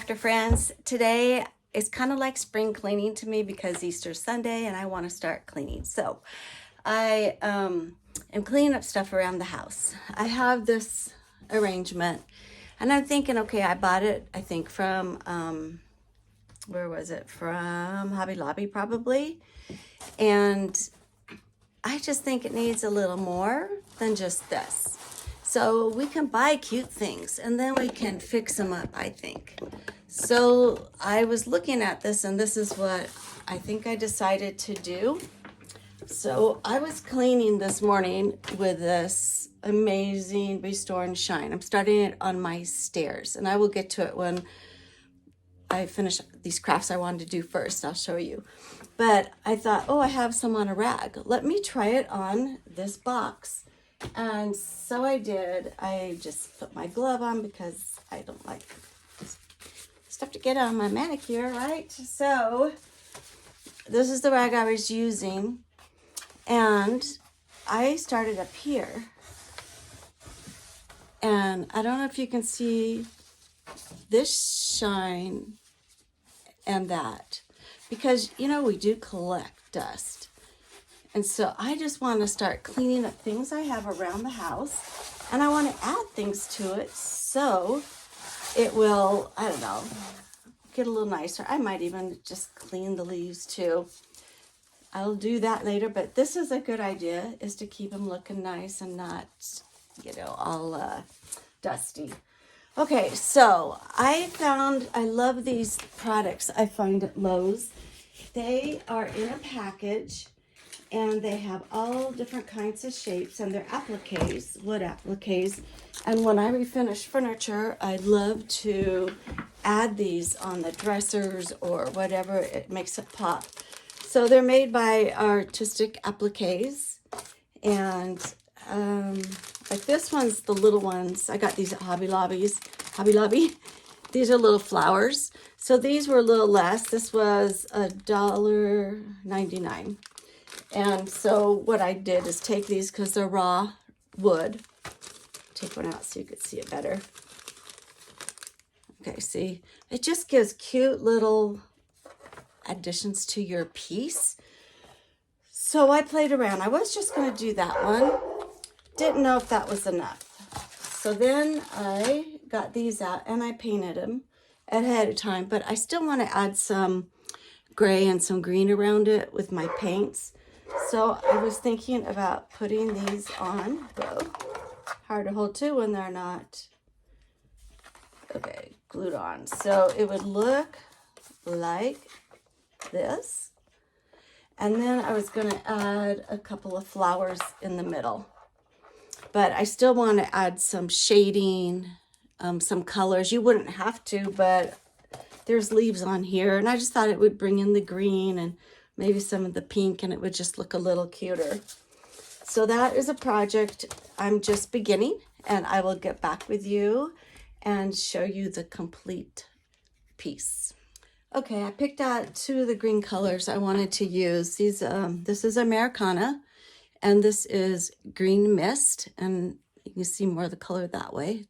crafter friends. Today is kind of like spring cleaning to me because Easter's Sunday and I want to start cleaning. So I am cleaning up stuff around the house. I have this arrangement and I'm thinking, okay, I bought it, I think from, where was it? From Hobby Lobby probably. And I just think it needs a little more than just this. So we can buy cute things and then we can fix them up, I think. So I was looking at this and this is what I think I decided to do. So I was cleaning this morning with this amazing Restore and Shine. I'm starting it on my stairs and I will get to it when I finish these crafts I wanted to do first. I'll show you. But I thought, oh, I have some on a rag. Let me try it on this box. And so I did. I just put my glove on because I don't like stuff to get on my manicure, right? So this is the rag I was using. And I started up here. And I don't know if you can see this shine and that. Because, you know, we do collect dust. And so I just want to start cleaning up things I have around the house. And I want to add things to it so it will, I don't know, get a little nicer. I might even just clean the leaves too. I'll do that later. But this is a good idea, is to keep them looking nice and not, you know, all dusty. Okay, so I love these products I find at Lowe's. They are in a package. And they have all different kinds of shapes and they're appliques, wood appliques. And when I refinish furniture, I love to add these on the dressers or whatever. It makes it pop. So they're made by Artistic Appliques. And like this one's the little ones. I got these at Hobby Lobby. These are little flowers. So these were a little less. This was $1.99. And so what I did is take these because they're raw wood. Take one out so you could see it better. Okay, see, it just gives cute little additions to your piece. So I played around. I was just going to do that one. Didn't know if that was enough. So then I got these out and I painted them ahead of time. But I still want to add some gray and some green around it with my paints. So I was thinking about putting these on, though. Hard to hold too when they're not, okay, glued on. So it would look like this. And then I was going to add a couple of flowers in the middle. But I still want to add some shading, some colors. You wouldn't have to, but there's leaves on here. And I just thought it would bring in the green and maybe some of the pink, and it would just look a little cuter. So that is a project I'm just beginning, and I will get back with you and show you the complete piece. Okay, I picked out two of the green colors I wanted to use. These, this is Americana, and this is Green Mist, and you can see more of the color that way.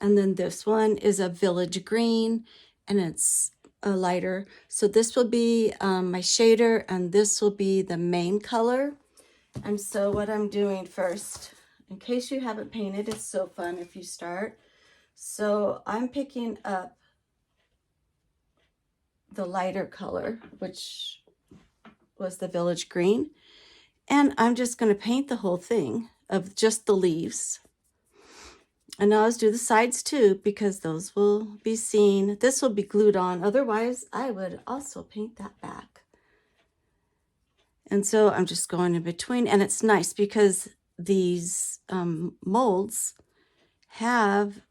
And then this one is a Village Green, and it's a lighter. So this will be my shader and this will be the main color. And so what I'm doing first, in case you haven't painted, it's so fun if you start. So I'm picking up the lighter color, which was the Village Green. And I'm just going to paint the whole thing of just the leaves. And I'll do the sides too, because those will be seen. This will be glued on. Otherwise, I would also paint that back. And so I'm just going in between. And it's nice because these molds have,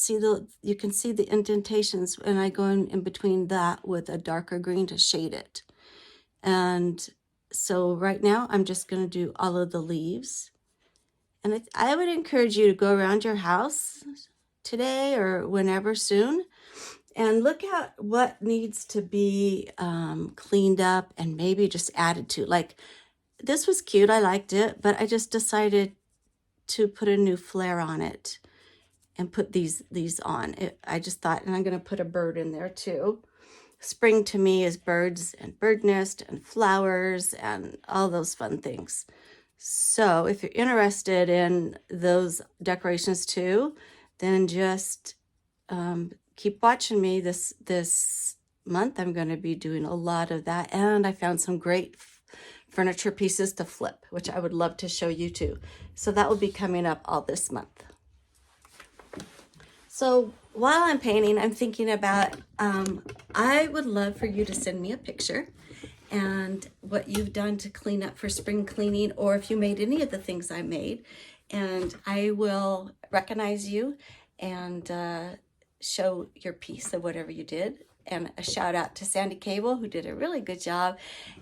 you can see the indentations. And I go in between that with a darker green to shade it. And so right now, I'm just going to do all of the leaves. And I would encourage you to go around your house today or whenever soon and look at what needs to be cleaned up and maybe just added to. Like, this was cute. I liked it, but I just decided to put a new flair on it. and put these on. I just thought, and I'm going to put a bird in there too. Spring to me is birds and bird nest and flowers and all those fun things. So if you're interested in those decorations too, then just keep watching me this month. I'm going to be doing a lot of that, and I found some great furniture pieces to flip, which I would love to show you too. So that will be coming up all this month. So while I'm painting, I'm thinking about, I would love for you to send me a picture and what you've done to clean up for spring cleaning, or if you made any of the things I made, and I will recognize you and show your piece of whatever you did. And a shout out to Sandy Cable, who did a really good job,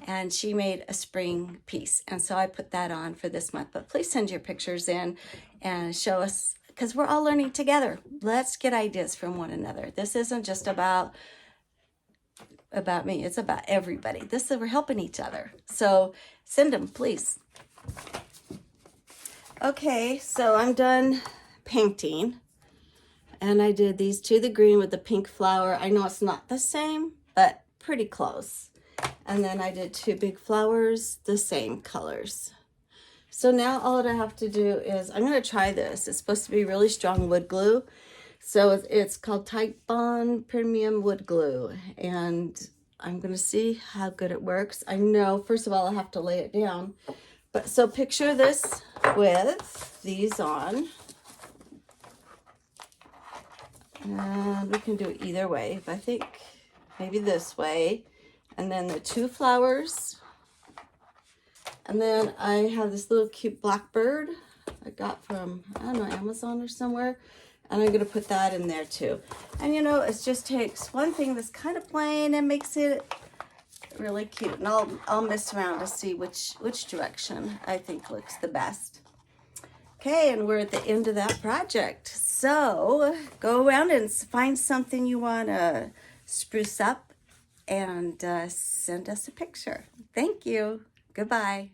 and she made a spring piece, and so I put that on for this month. But please send your pictures in and show us, because we're all learning together. Let's get ideas from one another. This isn't just about me, it's about everybody. We're helping each other, so send them, please. Okay, so I'm done painting, and I did these two, the green with the pink flower. I know it's not the same, but pretty close. And then I did two big flowers, the same colors. So now all that I have to do is, I'm going to try this. It's supposed to be really strong wood glue. So it's called Tight Bond Premium Wood Glue, and I'm going to see how good it works. I know, first of all, I have to lay it down. But so picture this with these on. And we can do it either way, but I think maybe this way. And then the two flowers. And then I have this little cute blackbird I got from, I don't know, Amazon or somewhere. And I'm going to put that in there too. And you know, it just takes one thing that's kind of plain and makes it really cute. And I'll mess around to see which direction I think looks the best. Okay, and we're at the end of that project. So go around and find something you want to spruce up and send us a picture. Thank you. Goodbye.